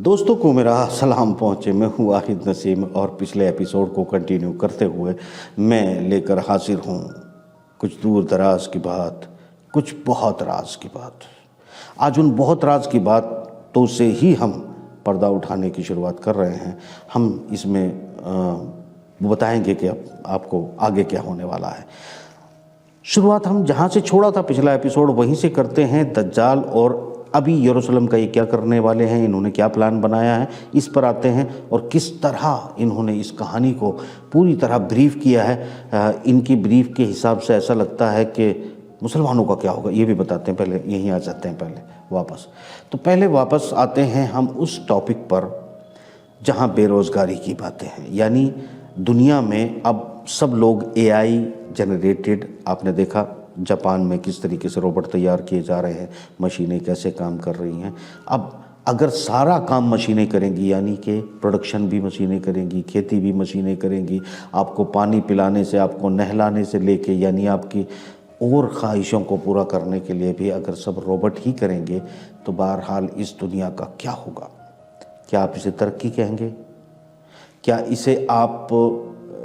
दोस्तों को मेरा सलाम पहुँचे। मैं हूँ वाहिद नसीम और पिछले एपिसोड को कंटिन्यू करते हुए मैं लेकर हाजिर हूँ कुछ दूर दराज की बात, कुछ बहुत राज की बात। आज उन बहुत राज की बातों से ही हम पर्दा उठाने की शुरुआत कर रहे हैं। हम इसमें बताएंगे कि आपको आगे क्या होने वाला है। शुरुआत हम जहाँ से छोड़ा था पिछला एपिसोड वहीं से करते हैं। दज्जाल और अभी यरूशलेम का ये क्या करने वाले हैं, इन्होंने क्या प्लान बनाया है, इस पर आते हैं और किस तरह इन्होंने इस कहानी को पूरी तरह ब्रीफ किया है। इनकी ब्रीफ के हिसाब से ऐसा लगता है कि मुसलमानों का क्या होगा ये भी बताते हैं। पहले यहीं आ जाते हैं पहले वापस आते हैं हम उस टॉपिक पर जहाँ बेरोज़गारी की बातें हैं। यानी दुनिया में अब सब लोग एआई जनरेटेड, आपने देखा जापान में किस तरीके से रोबोट तैयार किए जा रहे हैं, मशीनें कैसे काम कर रही हैं। अब अगर सारा काम मशीनें करेंगी, यानी कि प्रोडक्शन भी मशीनें करेंगी, खेती भी मशीनें करेंगी, आपको पानी पिलाने से, आपको नहलाने से लेके, यानी आपकी और ख्वाहिशों को पूरा करने के लिए भी अगर सब रोबोट ही करेंगे तो बहरहाल इस दुनिया का क्या होगा। क्या आप इसे तरक्की कहेंगे? क्या इसे आप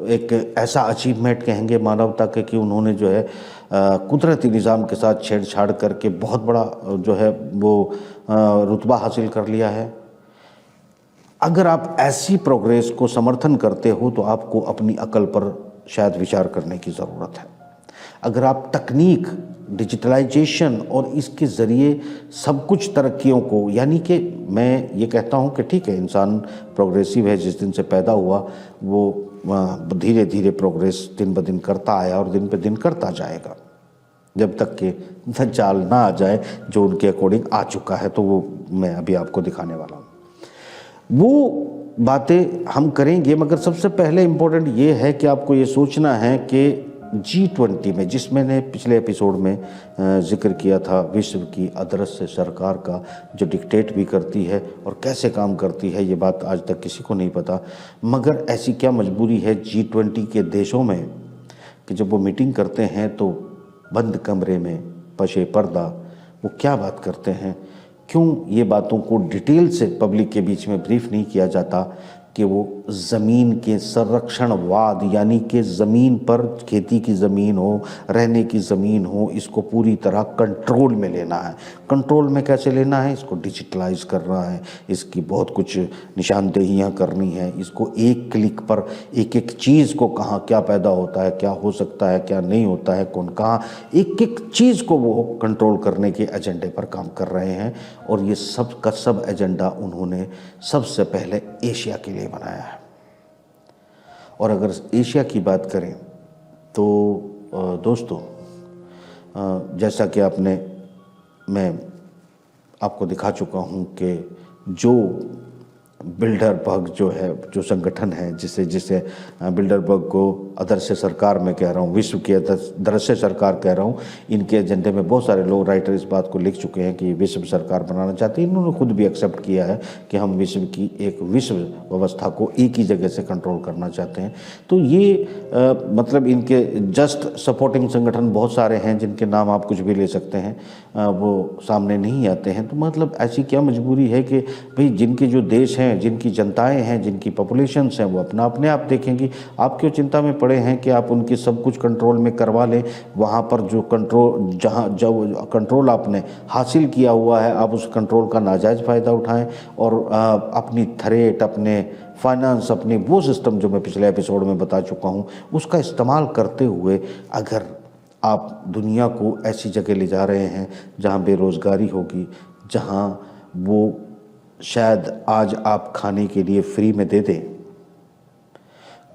एक ऐसा अचीवमेंट कहेंगे मानवता के कि उन्होंने जो है कुदरती निज़ाम के साथ छेड़छाड़ करके बहुत बड़ा जो है वो रुतबा हासिल कर लिया है? अगर आप ऐसी प्रोग्रेस को समर्थन करते हो तो आपको अपनी अकल पर शायद विचार करने की ज़रूरत है। अगर आप तकनीक, डिजिटलाइजेशन और इसके ज़रिए सब कुछ तरक्कियों को, यानी कि मैं ये कहता हूँ कि ठीक है इंसान प्रोग्रेसिव है, जिस दिन से पैदा हुआ वो धीरे धीरे प्रोग्रेस दिन ब दिन करता आया और दिन पे दिन करता जाएगा जब तक कि दज्जाल ना आ जाए जो उनके अकॉर्डिंग आ चुका है। तो वो मैं अभी आपको दिखाने वाला हूँ, वो बातें हम करेंगे। मगर सबसे पहले इम्पोर्टेंट ये है कि आपको ये सोचना है कि G20 में, जिस मैंने पिछले एपिसोड में जिक्र किया था, विश्व की अदृश्य सरकार का जो डिक्टेट भी करती है और कैसे काम करती है, ये बात आज तक किसी को नहीं पता। मगर ऐसी क्या मजबूरी है G20 के देशों में कि जब वो मीटिंग करते हैं तो बंद कमरे में पशे पर्दा वो क्या बात करते हैं? क्यों ये बातों को डिटेल से पब्लिक के बीच में ब्रीफ नहीं किया जाता कि वो ज़मीन के संरक्षणवाद, यानी कि ज़मीन पर, खेती की ज़मीन हो, रहने की ज़मीन हो, इसको पूरी तरह कंट्रोल में लेना है। कंट्रोल में कैसे लेना है? इसको डिजिटलाइज करना है, इसकी बहुत कुछ निशानदेहियाँ करनी है, इसको एक क्लिक पर एक एक चीज़ को कहाँ क्या पैदा होता है, क्या हो सकता है, क्या नहीं होता है, कौन कहाँ, एक एक चीज़ को वो कंट्रोल करने के एजेंडे पर काम कर रहे हैं। और ये सब का सब एजेंडा उन्होंने सबसे पहले एशिया के लिए बनाया है। और अगर एशिया की बात करें तो दोस्तों, जैसा कि मैं आपको दिखा चुका हूं कि जो बिल्डरबर्ग जो है, जो संगठन है, जिसे बिल्डरबर्ग को अदृश्य सरकार में कह रहा हूँ, विश्व की अदृश्य सरकार कह रहा हूँ, इनके एजेंडे में बहुत सारे लोग, राइटर इस बात को लिख चुके हैं कि विश्व सरकार बनाना चाहते हैं। इन्होंने खुद भी एक्सेप्ट किया है कि हम विश्व की एक विश्व व्यवस्था को एक ही जगह से कंट्रोल करना चाहते हैं। तो ये मतलब इनके जस्ट सपोर्टिंग संगठन बहुत सारे हैं जिनके नाम आप कुछ भी ले सकते हैं, वो सामने नहीं आते हैं। तो मतलब ऐसी क्या मजबूरी है कि भाई जिनके जो देश हैं, जिनकी जनताएं हैं, जिनकी पॉपुलेशंस हैं, वो अपने आप देखेंगी। आप क्यों चिंता में पड़े हैं कि आप उनकी सब कुछ कंट्रोल में करवा लें? वहाँ पर जो कंट्रोल आपने हासिल किया हुआ है, आप उस कंट्रोल का नाजायज़ फ़ायदा उठाएं और अपनी थ्रेट, अपने फाइनेंस, अपनी वो सिस्टम जो मैं पिछले एपिसोड में बता चुका हूँ, उसका इस्तेमाल करते हुए अगर आप दुनिया को ऐसी जगह ले जा रहे हैं जहाँ बेरोज़गारी होगी, जहाँ वो शायद आज आप खाने के लिए फ्री में दे दें,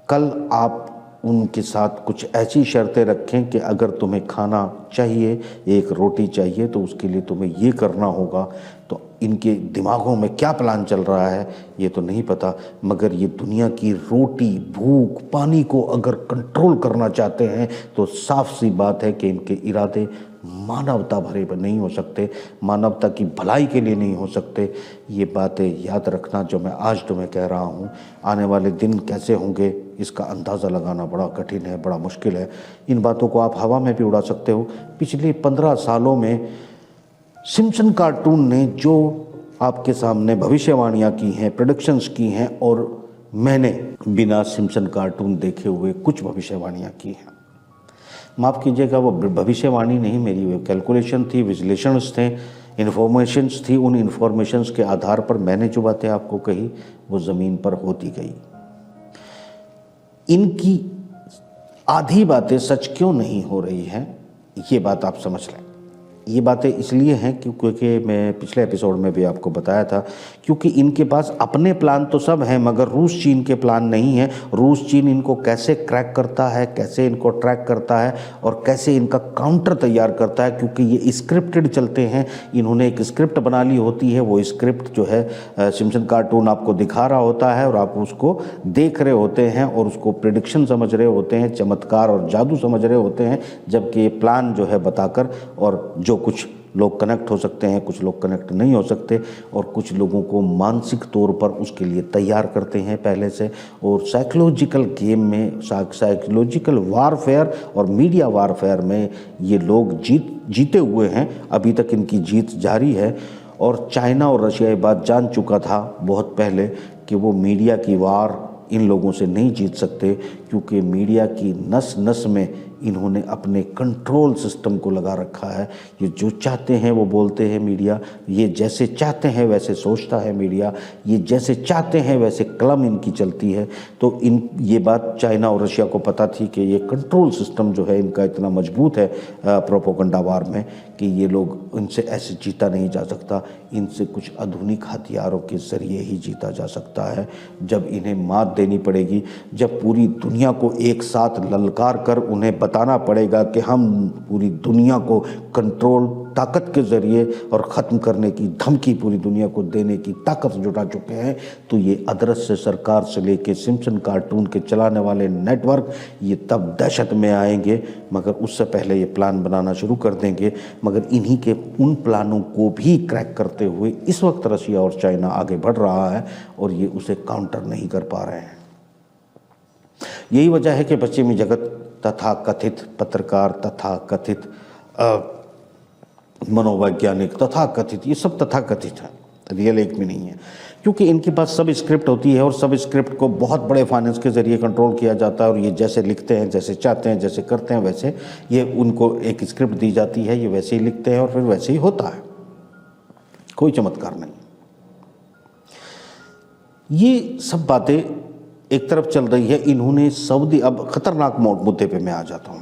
कल आप उनके साथ कुछ ऐसी शर्तें रखें कि अगर तुम्हें खाना चाहिए, एक रोटी चाहिए, तो उसके लिए तुम्हें ये करना होगा। तो इनके दिमागों में क्या प्लान चल रहा है ये तो नहीं पता, मगर ये दुनिया की रोटी, भूख, पानी को अगर कंट्रोल करना चाहते हैं तो साफ सी बात है कि इनके इरादे मानवता भरे नहीं हो सकते, मानवता की भलाई के लिए नहीं हो सकते। ये बातें याद रखना जो मैं आज तुम्हें कह रहा हूँ। आने वाले दिन कैसे होंगे इसका अंदाज़ा लगाना बड़ा कठिन है, बड़ा मुश्किल है। इन बातों को आप हवा में भी उड़ा सकते हो। पिछले 15 सालों में सिम्पसन कार्टून ने जो आपके सामने भविष्यवाणियाँ की हैं, प्रेडिक्शंस की हैं, और मैंने बिना सिम्पसन कार्टून देखे हुए कुछ भविष्यवाणियाँ की हैं। माफ़ कीजिएगा, वो भविष्यवाणी नहीं मेरी, वो कैलकुलेशन थी, विश्लेषण थे, इन्फॉर्मेशंस थी। उन इन्फॉर्मेशंस के आधार पर मैंने जो बातें आपको कही वो ज़मीन पर होती गई। इनकी आधी बातें सच क्यों नहीं हो रही हैं, ये बात आप समझ लें। ये बातें इसलिए हैं क्योंकि मैं पिछले एपिसोड में भी आपको बताया था, क्योंकि इनके पास अपने प्लान तो सब हैं मगर रूस चीन के प्लान नहीं है। रूस चीन इनको कैसे क्रैक करता है, कैसे इनको ट्रैक करता है और कैसे इनका काउंटर तैयार करता है, क्योंकि ये स्क्रिप्टेड चलते हैं। इन्होंने एक स्क्रिप्ट बना ली होती है, वो स्क्रिप्ट जो है सिम्पसन कार्टून आपको दिखा रहा होता है और आप उसको देख रहे होते हैं और उसको प्रिडिक्शन समझ रहे होते हैं, चमत्कार और जादू समझ रहे होते हैं, जबकि ये प्लान जो है बताकर, और जो कुछ लोग कनेक्ट हो सकते हैं, कुछ लोग कनेक्ट नहीं हो सकते, और कुछ लोगों को मानसिक तौर पर उसके लिए तैयार करते हैं पहले से। और साइकोलॉजिकल गेम में, साइकोलॉजिकल वारफेयर और मीडिया वारफेयर में ये लोग जीते हुए हैं। अभी तक इनकी जीत जारी है। और चाइना और रशिया ये बात जान चुका था बहुत पहले कि वो मीडिया की वार इन लोगों से नहीं जीत सकते, क्योंकि मीडिया की नस नस में इन्होंने अपने कंट्रोल सिस्टम को लगा रखा है। ये जो चाहते हैं वो बोलते हैं मीडिया, ये जैसे चाहते हैं वैसे सोचता है मीडिया, ये जैसे चाहते हैं वैसे कलम इनकी चलती है। तो ये बात चाइना और रशिया को पता थी कि ये कंट्रोल सिस्टम जो है इनका इतना मजबूत है प्रोपोगंडा वार में, कि ये लोग, इनसे ऐसे जीता नहीं जा सकता, इनसे कुछ आधुनिक हथियारों के ज़रिए ही जीता जा सकता है। जब इन्हें मात देनी पड़ेगी, जब पूरी दुनिया को एक साथ ललकार कर उन्हें बताना पड़ेगा कि हम पूरी दुनिया को कंट्रोल ताकत के ज़रिए और ख़त्म करने की धमकी पूरी दुनिया को देने की ताकत जुटा चुके हैं, तो ये अदृश्य सरकार से लेके सिम्पसन कार्टून के चलाने वाले नेटवर्क ये तब दहशत में आएंगे, मगर उससे पहले ये प्लान बनाना शुरू कर देंगे। मगर इन्हीं के उन प्लानों को भी क्रैक करते हुए इस वक्त रशिया और चाइना आगे बढ़ रहा है और ये उसे काउंटर नहीं कर पा रहे हैं। यही वजह है कि पश्चिमी जगत तथा कथित पत्रकार, तथा कथित मनोवैज्ञानिक, तथा कथित, ये सब तथा कथित है, रियल एक भी नहीं है, क्योंकि इनके पास सब स्क्रिप्ट होती है और सब स्क्रिप्ट को बहुत बड़े फाइनेंस के ज़रिए कंट्रोल किया जाता है। और ये जैसे लिखते हैं, जैसे चाहते हैं, जैसे करते हैं, वैसे ये उनको एक स्क्रिप्ट दी जाती है, ये वैसे ही लिखते हैं और फिर वैसे ही होता है, कोई चमत्कार नहीं। ये सब बातें एक तरफ चल रही है। इन्होंने सऊदी, अब ख़तरनाक मुद्दे पे मैं आ जाता हूँ,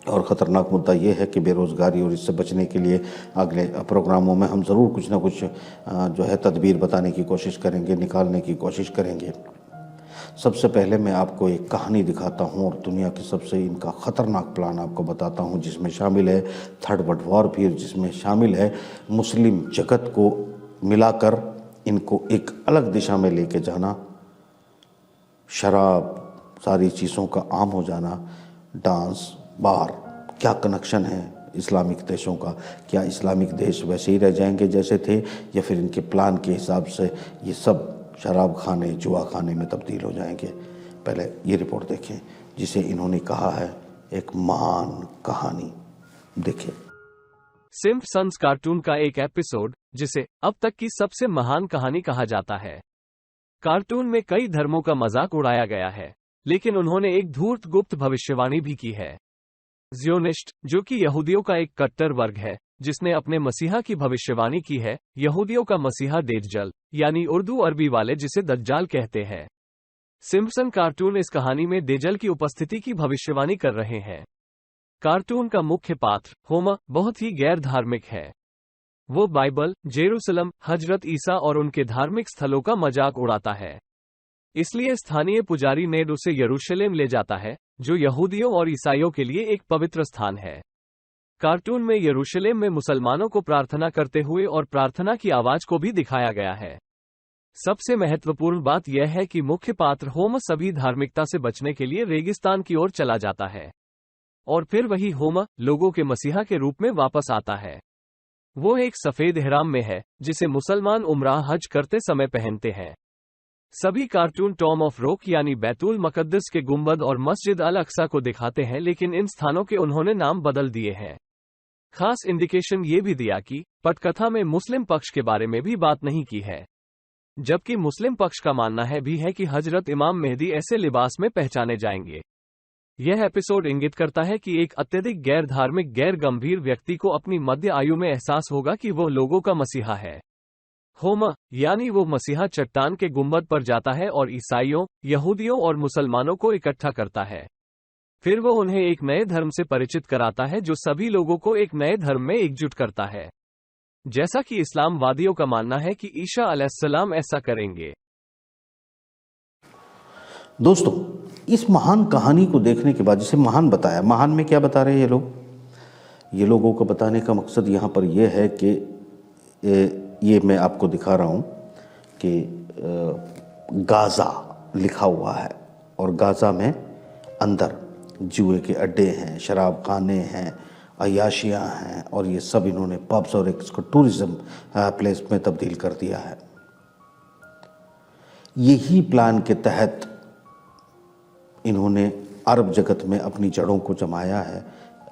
और ख़तरनाक मुद्दा ये है कि बेरोज़गारी, और इससे बचने के लिए अगले प्रोग्रामों में हम ज़रूर कुछ ना कुछ जो है तदबीर बताने की कोशिश करेंगे, निकालने की कोशिश करेंगे। सबसे पहले मैं आपको एक कहानी दिखाता हूँ और दुनिया के सबसे इनका ख़तरनाक प्लान आपको बताता हूँ, जिसमें शामिल है थर्ड वर्ल्ड वॉर, फिर जिसमें शामिल है मुस्लिम जगत को मिलाकर इनको एक अलग दिशा में लेके जाना, शराब, सारी चीज़ों का आम हो जाना, डांस, बार, क्या कनेक्शन है इस्लामिक देशों का? क्या इस्लामिक देश वैसे ही रह जाएंगे जैसे थे, या फिर इनके प्लान के हिसाब से ये सब शराब खाने, जुआ खाने में तब्दील हो जाएंगे? पहले ये रिपोर्ट देखें, जिसे इन्होंने कहा है एक महान कहानी। देखिए, सिम्पसन्स कार्टून का एक एपिसोड, जिसे अब तक की सबसे महान कहानी कहा जाता है। कार्टून में कई धर्मों का मजाक उड़ाया गया है, लेकिन उन्होंने एक धूर्त गुप्त भविष्यवाणी भी की है। ज़ियोनिस्ट, जो कि यहूदियों का एक कट्टर वर्ग है, जिसने अपने मसीहा की भविष्यवाणी की है, यहूदियों का मसीहा दज्जाल, यानी उर्दू अरबी वाले जिसे दज्जाल कहते हैं। सिम्पसन कार्टून इस कहानी में दज्जाल की उपस्थिति की भविष्यवाणी कर रहे हैं। कार्टून का मुख्य पात्र होमर बहुत ही गैर धार्मिक है। वो बाइबल, जेरूसलम, हजरत ईसा और उनके धार्मिक स्थलों का मजाक उड़ाता है। इसलिए स्थानीय पुजारी नेड उसे यरूशलेम ले जाता है, जो यहूदियों और ईसाइयों के लिए एक पवित्र स्थान है। कार्टून में यरूशलेम में मुसलमानों को प्रार्थना करते हुए और प्रार्थना की आवाज को भी दिखाया गया है। सबसे महत्वपूर्ण बात यह है कि मुख्य पात्र होमर सभी धार्मिकता से बचने के लिए रेगिस्तान की ओर चला जाता है, और फिर वही होमर लोगों के मसीहा के रूप में वापस आता है। वो एक सफेद इहराम में है, जिसे मुसलमान उम्राह हज करते समय पहनते हैं। सभी कार्टून टॉम ऑफ रॉक यानी बैतुल मुक़द्दस के गुंबद और मस्जिद अल अक्सा को दिखाते हैं, लेकिन इन स्थानों के उन्होंने नाम बदल दिए हैं। खास इंडिकेशन ये भी दिया कि पटकथा में मुस्लिम पक्ष के बारे में भी बात नहीं की है, जबकि मुस्लिम पक्ष का मानना है कि हजरत इमाम मेहदी ऐसे लिबास में पहचाने जाएंगे। यह एपिसोड इंगित करता है कि एक अत्यधिक गैर धार्मिक गैर गंभीर व्यक्ति को अपनी मध्य आयु में एहसास होगा कि वो लोगों का मसीहा है। होमा यानी वो मसीहा चट्टान के गुंबद पर जाता है और ईसाइयों, यहूदियों और मुसलमानों को इकट्ठा करता है। फिर वो उन्हें एक नए धर्म से परिचित कराता है जो सभी लोगों को एक नए धर्म में एकजुट करता है, जैसा कि इस्लामवादियों का मानना है कि ईसा अलैहिस्सलाम ऐसा करेंगे। दोस्तों, इस महान कहानी को देखने के बाद, जिसे महान बताया, महान में क्या बता रहे हैं ये लोग? ये लोगों को बताने का मकसद यहाँ पर यह है कि ये मैं आपको दिखा रहा हूँ कि गाज़ा लिखा हुआ है और गाज़ा में अंदर जुए के अड्डे हैं, शराब खाने हैं, अय्याशियाँ हैं और ये सब इन्होंने पब्स और इसको टूरिज़्म प्लेस में तब्दील कर दिया है। यही प्लान के तहत इन्होंने अरब जगत में अपनी जड़ों को जमाया है,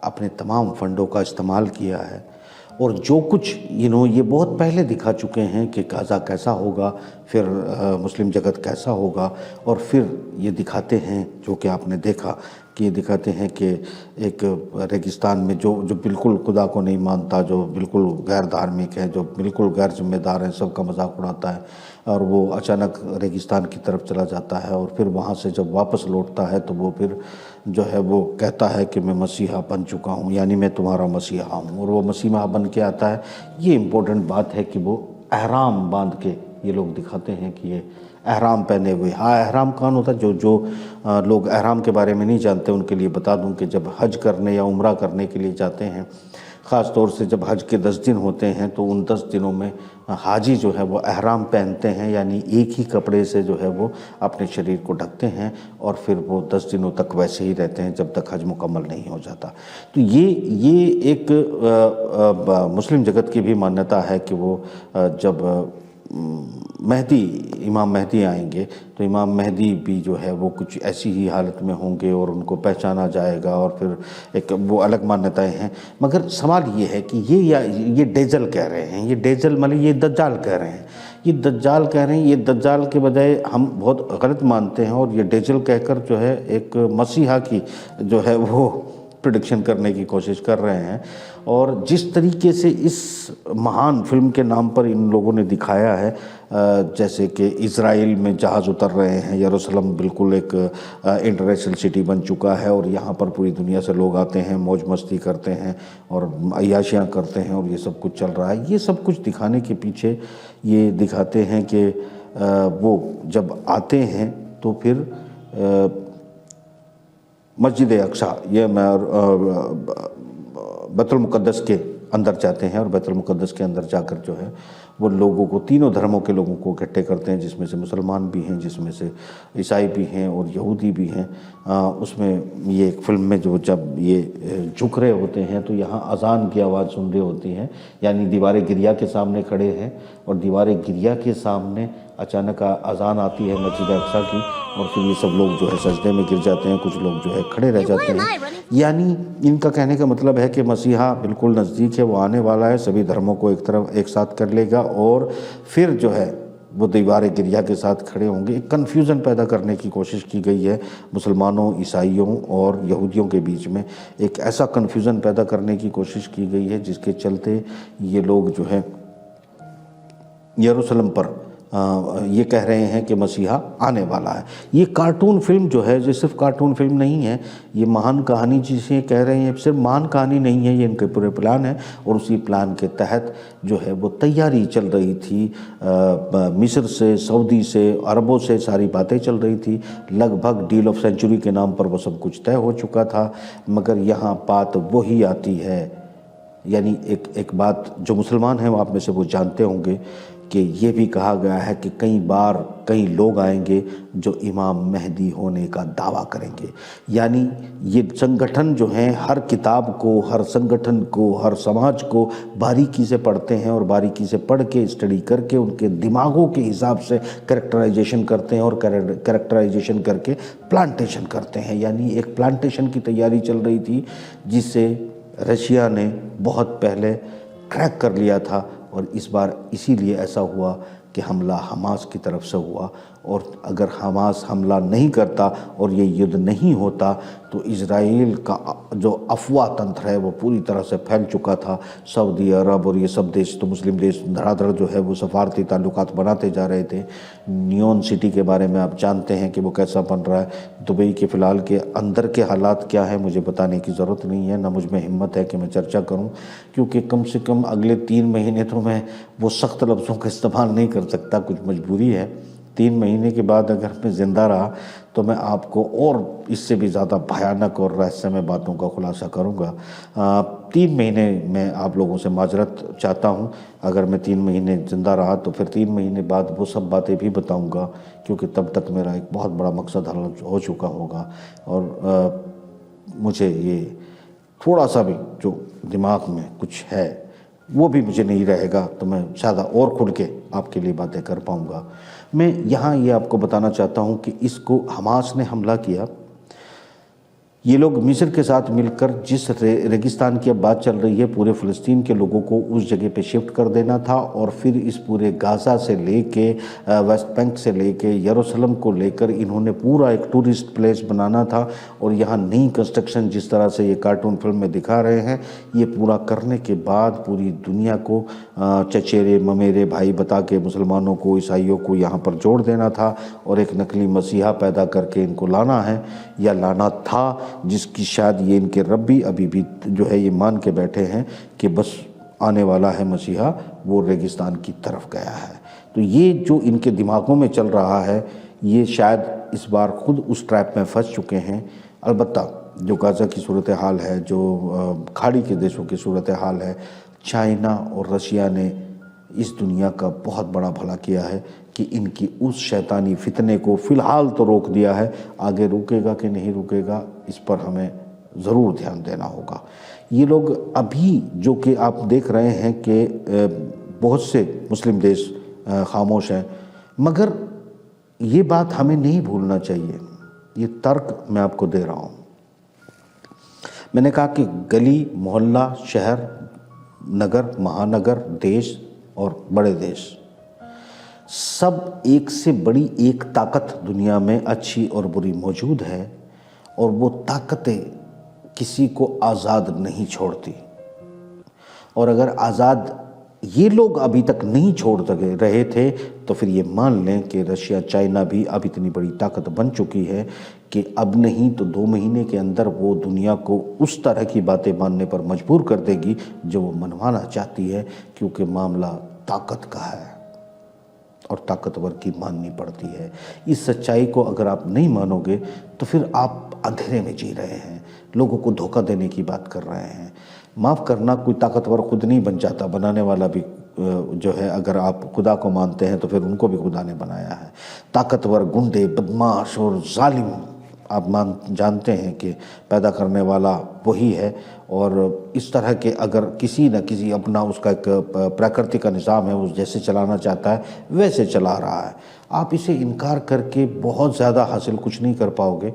अपने तमाम फंडों का इस्तेमाल किया है और जो कुछ ये बहुत पहले दिखा चुके हैं कि गाज़ा कैसा होगा, फिर मुस्लिम जगत कैसा होगा, और फिर ये दिखाते हैं जो कि आपने देखा कि ये दिखाते हैं कि एक रेगिस्तान में जो बिल्कुल खुदा को नहीं मानता, जो बिल्कुल गैर धार्मिक है, जो बिल्कुल गैर जिम्मेदार है, सबका मजाक उड़ाता है और वो अचानक रेगिस्तान की तरफ चला जाता है और फिर वहाँ से जब वापस लौटता है तो वो फिर जो है वो कहता है कि मैं मसीहा बन चुका हूँ, यानी मैं तुम्हारा मसीहा हूँ, और वो मसीहा बन के आता है। ये इम्पोर्टेंट बात है कि वो एहराम बांध के ये लोग दिखाते हैं कि ये एहराम पहने हुए। हाँ, एहराम कौन होता है? जो लोग एहराम के बारे में नहीं जानते उनके लिए बता दूं कि जब हज करने या उम्रा करने के लिए जाते हैं, ख़ास तौर से जब हज के 10 दिन होते हैं तो उन 10 दिनों में हाजी जो है वो एहराम पहनते हैं, यानी एक ही कपड़े से जो है वो अपने शरीर को ढकते हैं और फिर वो 10 दिनों तक वैसे ही रहते हैं जब तक हज मुकम्मल नहीं हो जाता। तो ये एक मुस्लिम जगत की भी मान्यता है कि वो जब इमाम मेहदी आएंगे तो इमाम मेहदी भी जो है वो कुछ ऐसी ही हालत में होंगे और उनको पहचाना जाएगा और फिर एक वो अलग मान्यताएं हैं। मगर सवाल ये है कि ये डेजल कह रहे हैं, ये डेजल मतलब ये दज्जाल कह रहे हैं, ये दज्जाल कह रहे हैं। ये दज्जाल के बजाय हम बहुत गलत मानते हैं और ये डेजल कहकर जो है एक मसीहा की जो है वो प्रिडिक्शन करने की कोशिश कर रहे हैं। और जिस तरीके से इस महान फिल्म के नाम पर इन लोगों ने दिखाया है, जैसे कि इज़राइल में जहाज़ उतर रहे हैं, यरूशलेम बिल्कुल एक इंटरनेशनल सिटी बन चुका है और यहाँ पर पूरी दुनिया से लोग आते हैं, मौज मस्ती करते हैं और अय्याशियाँ करते हैं और ये सब कुछ चल रहा है। ये सब कुछ दिखाने के पीछे ये दिखाते हैं कि वो जब आते हैं तो फिर मस्जिद अक्सा ये बैतुल मुक़द्दस के अंदर जाते हैं और बैतुल मुक़द्दस के अंदर जाकर जो है वो लोगों को, तीनों धर्मों के लोगों को इकट्ठे करते हैं, जिसमें से मुसलमान भी हैं, जिसमें से ईसाई भी हैं और यहूदी भी हैं। उसमें ये एक फिल्म में जो जब ये झुक रहे होते हैं तो यहाँ अजान की आवाज़ सुन रही होती हैं, यानी दीवार गिरिया के सामने खड़े हैं और दीवार गिरिया के सामने अचानक अजान आती है मस्जिद अक्सा की और फिर ये सब लोग जो है सजदे में गिर जाते हैं, कुछ लोग जो है खड़े रह जाते हैं। यानी इनका कहने का मतलब है कि मसीहा बिल्कुल नज़दीक है, वो आने वाला है, सभी धर्मों को एक साथ कर लेगा और फिर जो है वो दीवार गिरिया के साथ खड़े होंगे। एक कन्फ्यूज़न पैदा करने की कोशिश की गई है मुसलमानों, ईसाइयों और यहूदियों के बीच में। एक ऐसा कन्फ्यूज़न पैदा करने की कोशिश की गई है जिसके चलते ये लोग जो है यरूशलेम पर ये कह रहे हैं कि मसीहा आने वाला है। ये कार्टून फिल्म जो है, ये सिर्फ कार्टून फिल्म नहीं है, ये महान कहानी जिसे कह रहे हैं, सिर्फ महान कहानी नहीं है, ये इनके पूरे प्लान है और उसी प्लान के तहत जो है वो तैयारी चल रही थी। मिस्र से, सऊदी से, अरबों से सारी बातें चल रही थी। लगभग डील ऑफ सेंचुरी के नाम पर वो सब कुछ तय हो चुका था। मगर यहाँ बात वही आती है, यानी एक बात जो मुसलमान हैं वो आप में से वो जानते होंगे कि ये भी कहा गया है कि कई लोग आएंगे जो इमाम मेहदी होने का दावा करेंगे। यानी ये संगठन जो हैं हर किताब को, हर संगठन को, हर समाज को बारीकी से पढ़ते हैं और बारीकी से पढ़ के स्टडी करके उनके दिमागों के हिसाब से कैरेक्टराइजेशन करते हैं और कैरेक्टराइजेशन करके प्लांटेशन करते हैं। यानी एक प्लांटेशन की तैयारी चल रही थी जिससे रशिया ने बहुत पहले क्रैक कर लिया था और इस बार इसीलिए ऐसा हुआ कि हमला हमास की तरफ से हुआ। और अगर हमास हमला नहीं करता और ये युद्ध नहीं होता तो इज़राइल का जो अफवाह तंत्र है वो पूरी तरह से फैल चुका था। सऊदी अरब और ये सब देश तो मुस्लिम देश धड़ाधड़ जो है वो सफारती ताल्लुकात बनाते जा रहे थे। नियोन सिटी के बारे में आप जानते हैं कि वो कैसा बन रहा है। दुबई के फ़िलहाल के अंदर के हालात क्या है मुझे बताने की ज़रूरत नहीं है, ना मुझ में हिम्मत है कि मैं चर्चा करूं, क्योंकि कम से कम अगले 3 महीने तो मैं वो सख्त लफ्ज़ों का इस्तेमाल नहीं कर सकता, कुछ मजबूरी है। 3 महीने के बाद अगर मैं ज़िंदा रहा तो मैं आपको और इससे भी ज़्यादा भयानक और रहस्यमय बातों का खुलासा करूँगा। 3 महीने मैं आप लोगों से माजरत चाहता हूँ। अगर मैं 3 महीने ज़िंदा रहा तो फिर 3 महीने बाद वो सब बातें भी बताऊँगा, क्योंकि तब तक मेरा एक बहुत बड़ा मकसद हल हो चुका होगा। और मुझे ये थोड़ा सा भी जो दिमाग में कुछ है वो भी मुझे नहीं रहेगा, तो मैं ज़्यादा और खुल के आपके लिए बातें कर पाऊँगा। मैं यहाँ ये आपको बताना चाहता हूँ कि इसको हमास ने हमला किया। ये लोग मिस्र के साथ मिलकर जिस रेगिस्तान की अब बात चल रही है, पूरे फ़लस्तीन के लोगों को उस जगह पे शिफ्ट कर देना था और फिर इस पूरे गाज़ा से लेके वेस्ट बैंक से लेके यरूशलेम को लेकर इन्होंने पूरा एक टूरिस्ट प्लेस बनाना था। और यहाँ नई कंस्ट्रक्शन जिस तरह से ये कार्टून फिल्म में दिखा रहे हैं, ये पूरा करने के बाद पूरी दुनिया को चचेरे ममेरे भाई बता के मुसलमानों को, ईसाइयों को यहाँ पर जोड़ देना था और एक नकली मसीहा पैदा करके इनको लाना है या लाना था, जिसकी शायद ये इनके रब भी अभी भी जो है ये मान के बैठे हैं कि बस आने वाला है मसीहा, वो रेगिस्तान की तरफ गया है। तो ये जो इनके दिमागों में चल रहा है, ये शायद इस बार खुद उस ट्रैप में फंस चुके हैं। अलबत्ता जो गाज़ा की सूरत हाल है, जो खाड़ी के देशों की सूरत हाल है, चाइना और रशिया ने इस दुनिया का बहुत बड़ा भला किया है कि इनकी उस शैतानी फितने को फ़िलहाल तो रोक दिया है। आगे रुकेगा कि नहीं रुकेगा इस पर हमें ज़रूर ध्यान देना होगा। ये लोग अभी जो कि आप देख रहे हैं कि बहुत से मुस्लिम देश खामोश हैं, मगर ये बात हमें नहीं भूलना चाहिए। ये तर्क मैं आपको दे रहा हूँ। मैंने कहा कि गली मोहल्ला, शहर, नगर, महानगर, देश और बड़े देश सब एक से बड़ी एक ताकत दुनिया में अच्छी और बुरी मौजूद है, और वो ताकतें किसी को आज़ाद नहीं छोड़ती। और अगर आज़ाद ये लोग अभी तक नहीं छोड़ रहे थे तो फिर ये मान लें कि रशिया, चाइना भी अब इतनी बड़ी ताकत बन चुकी है कि अब नहीं तो 2 महीने के अंदर वो दुनिया को उस तरह की बातें मानने पर मजबूर कर देगी जो वो मनवाना चाहती है, क्योंकि मामला ताकत का है और ताकतवर की माननी पड़ती है। इस सच्चाई को अगर आप नहीं मानोगे तो फिर आप अंधेरे में जी रहे हैं, लोगों को धोखा देने की बात कर रहे हैं। माफ़ करना, कोई ताकतवर खुद नहीं बन जाता, बनाने वाला भी जो है, अगर आप खुदा को मानते हैं तो फिर उनको भी खुदा ने बनाया है। ताकतवर, गुंडे, बदमाश और जालिम आप जानते हैं कि पैदा करने वाला वही है। और इस तरह के अगर किसी न किसी अपना उसका एक प्रकृति का निज़ाम है, उस जैसे चलाना चाहता है वैसे चला रहा है। आप इसे इनकार करके बहुत ज़्यादा हासिल कुछ नहीं कर पाओगे।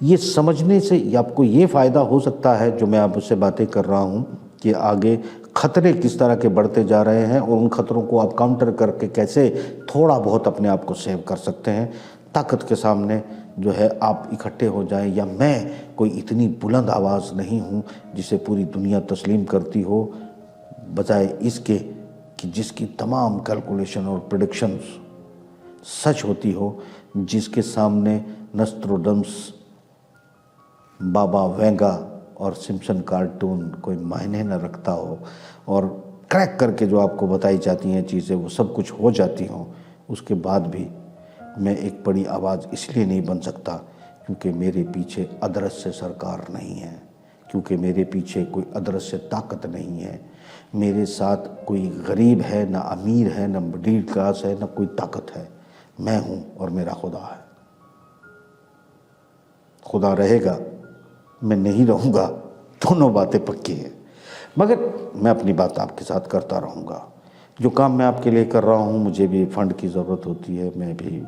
ये समझने से आपको ये फ़ायदा हो सकता है जो मैं आपसे बातें कर रहा हूँ कि आगे खतरे किस तरह के बढ़ते जा रहे हैं और उन खतरों को आप काउंटर करके कैसे थोड़ा बहुत अपने आप को सेव कर सकते हैं। ताकत के सामने जो है आप इकट्ठे हो जाएं, या मैं कोई इतनी बुलंद आवाज़ नहीं हूँ जिसे पूरी दुनिया तस्लीम करती हो, बजाय इसके कि जिसकी तमाम कैलकुलेशन और प्रेडिक्शंस सच होती हो, जिसके सामने नस्ट्रोडम्स, बाबा वेंगा और सिम्पसन कार्टून कोई मायने न रखता हो, और क्रैक करके जो आपको बताई जाती हैं चीज़ें वो सब कुछ हो जाती हों, उसके बाद भी मैं एक बड़ी आवाज़ इसलिए नहीं बन सकता क्योंकि मेरे पीछे अदृश्य सरकार नहीं है, क्योंकि मेरे पीछे कोई अदृश्य ताकत नहीं है। मेरे साथ कोई गरीब है, ना अमीर है, ना मिडिल क्लास है, ना कोई ताकत है। मैं हूँ और मेरा खुदा है। खुदा रहेगा, मैं नहीं रहूँगा, दोनों बातें पक्की हैं। मगर मैं अपनी बात आपके साथ करता रहूँगा। जो काम मैं आपके लिए कर रहा हूँ, मुझे भी फ़ंड की ज़रूरत होती है, मैं भी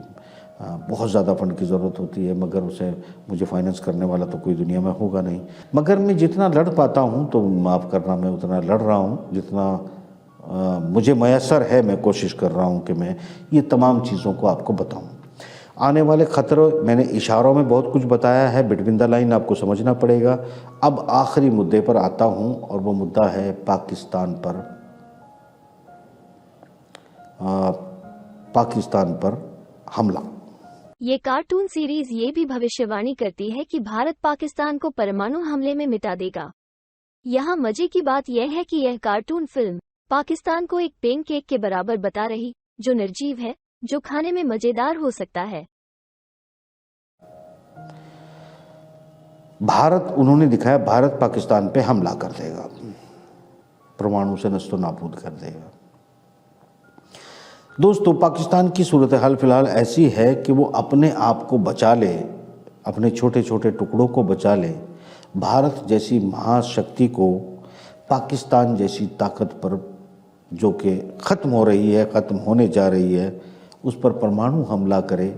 बहुत ज़्यादा फंड की ज़रूरत होती है, मगर उसे मुझे फाइनेंस करने वाला तो कोई दुनिया में होगा नहीं। मगर मैं जितना लड़ पाता हूँ, तो माफ़ करना, मैं उतना लड़ रहा हूँ जितना मुझे मयसर है। मैं कोशिश कर रहा हूँ कि मैं ये तमाम चीज़ों को आपको बताऊँ। आने वाले ख़तरे मैंने इशारों में बहुत कुछ बताया है, बिटवीन द लाइन आपको समझना पड़ेगा। अब आखिरी मुद्दे पर आता हूँ, और वो मुद्दा है पाकिस्तान पर हमला। ये कार्टून सीरीज ये भी भविष्यवाणी करती है कि भारत पाकिस्तान को परमाणु हमले में मिटा देगा। यहाँ मजे की बात यह है कि यह कार्टून फिल्म पाकिस्तान को एक पेनकेक के बराबर बता रही, जो निर्जीव है, जो खाने में मजेदार हो सकता है। उन्होंने दिखाया भारत पाकिस्तान पे हमला कर देगा, परमाणु से नस्तो नाबूद कर देगा। दोस्तों, पाकिस्तान की सूरत हाल फिलहाल ऐसी है कि वो अपने आप को बचा ले, अपने छोटे छोटे टुकड़ों को बचा ले। भारत जैसी महाशक्ति को पाकिस्तान जैसी ताकत पर, जो कि ख़त्म हो रही है, ख़त्म होने जा रही है, उस पर परमाणु हमला करे,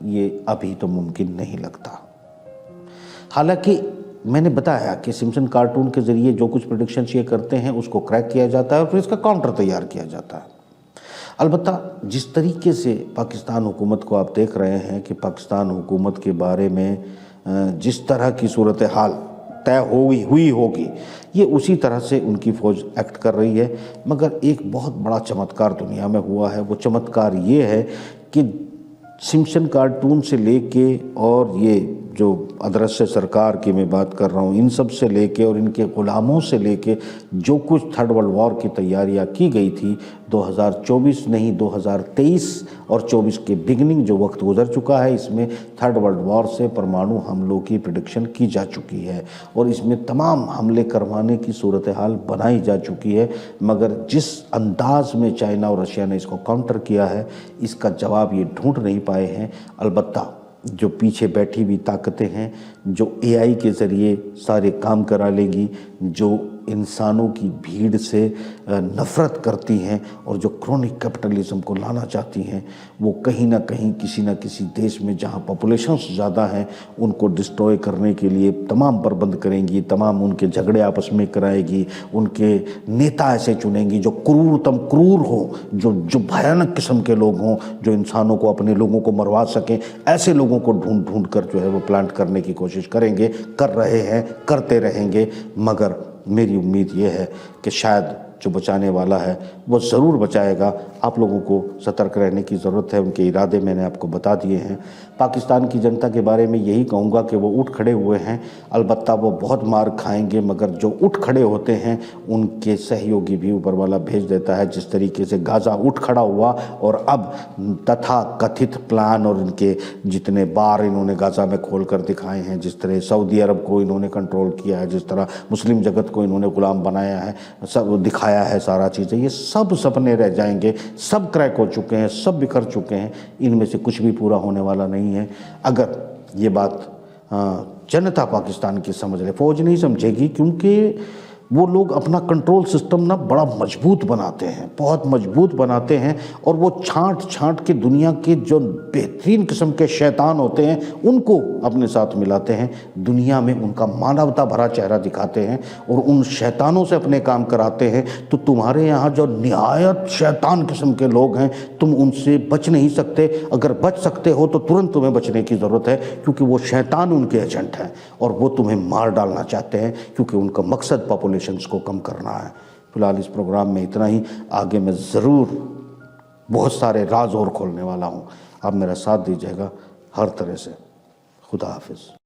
ये अभी तो मुमकिन नहीं लगता। हालांकि मैंने बताया कि सिम्पसन कार्टून के ज़रिए जो कुछ प्रेडिक्शंस ये करते हैं उसको क्रैक किया जाता है और फिर इसका काउंटर तैयार किया जाता है। अलबत्ता जिस तरीके से पाकिस्तान हुकूमत को आप देख रहे हैं कि पाकिस्तान हुकूमत के बारे में जिस तरह की सूरत हाल तय हुई होगी, ये उसी तरह से उनकी फ़ौज एक्ट कर रही है। मगर एक बहुत बड़ा चमत्कार दुनिया में हुआ है। वो चमत्कार ये है कि सिम्पसन कार्टून से लेके और ये जो अदृश्य सरकार की मैं बात कर रहा हूँ, इन सब से लेके और इनके ग़ुलामों से लेके जो कुछ थर्ड वर्ल्ड वॉर की तैयारियाँ की गई थी, 2024 नहीं 2023 और 24 के बिगनिंग जो वक्त गुजर चुका है, इसमें थर्ड वर्ल्ड वॉर से परमाणु हमलों की प्रेडिक्शन की जा चुकी है और इसमें तमाम हमले करवाने की सूरत हाल बनाई जा चुकी है। मगर जिस अंदाज में चाइना और रशिया ने इसको काउंटर किया है, इसका जवाब ये ढूंढ नहीं पाए हैं। अलबत्ता जो पीछे बैठी हुई ताकतें हैं, जो एआई के ज़रिए सारे काम करा लेंगी, जो इंसानों की भीड़ से नफ़रत करती हैं और जो क्रोनिक कैपिटलिज्म को लाना चाहती हैं, वो कहीं ना कहीं किसी न किसी देश में जहाँ पॉपुलेशंस ज़्यादा हैं उनको डिस्ट्रॉय करने के लिए तमाम प्रबंध करेंगी, तमाम उनके झगड़े आपस में कराएगी, उनके नेता ऐसे चुनेंगी जो क्रूरतम क्रूर हो, जो भयानक किस्म के लोग हों, जो इंसानों को, अपने लोगों को मरवा सकें। ऐसे लोगों को ढूंढ कर जो है वो प्लांट करने की कोशिश करेंगे, कर रहे हैं, करते रहेंगे। मगर मेरी उम्मीद ये है कि शायद जो बचाने वाला है वो ज़रूर बचाएगा। आप लोगों को सतर्क रहने की ज़रूरत है। उनके इरादे मैंने आपको बता दिए हैं। पाकिस्तान की जनता के बारे में यही कहूँगा कि वो उठ खड़े हुए हैं। अलबत्ता वो बहुत मार खाएंगे, मगर जो उठ खड़े होते हैं उनके सहयोगी भी ऊपर वाला भेज देता है। जिस तरीके से गाज़ा उठ खड़ा हुआ और अब तथा कथित प्लान और इनके जितने बार इन्होंने गाज़ा में खोल कर दिखाए हैं, जिस तरह सऊदी अरब को इन्होंने कंट्रोल किया है, जिस तरह मुस्लिम जगत को इन्होंने गुलाम बनाया है, सब दिखाया है, सारा चीज़ें, ये सब सपने रह जाएंगे। सब क्रैक हो चुके हैं, सब बिखर चुके हैं। इनमें से कुछ भी पूरा होने वाला नहीं है। अगर ये बात जनता पाकिस्तान की समझ ले, फौज नहीं समझेगी, क्योंकि वो लोग अपना कंट्रोल सिस्टम ना बड़ा मजबूत बनाते हैं, बहुत मजबूत बनाते हैं। और वो छांट के दुनिया के जो बेहतरीन किस्म के शैतान होते हैं उनको अपने साथ मिलाते हैं, दुनिया में उनका मानवता भरा चेहरा दिखाते हैं और उन शैतानों से अपने काम कराते हैं। तो तुम्हारे यहाँ जो निहायत शैतान किस्म के लोग हैं, तुम उनसे बच नहीं सकते। अगर बच सकते हो तो तुरंत तुम्हें बचने की ज़रूरत है, क्योंकि वो शैतान उनके एजेंट हैं और वो तुम्हें मार डालना चाहते हैं, क्योंकि उनका मकसद पॉपुलेशन को कम करना है। फिलहाल इस प्रोग्राम में इतना ही। आगे मैं ज़रूर बहुत सारे राज और खोलने वाला हूँ। आप मेरा साथ दीजिएगा हर तरह से। खुदा हाफिज़।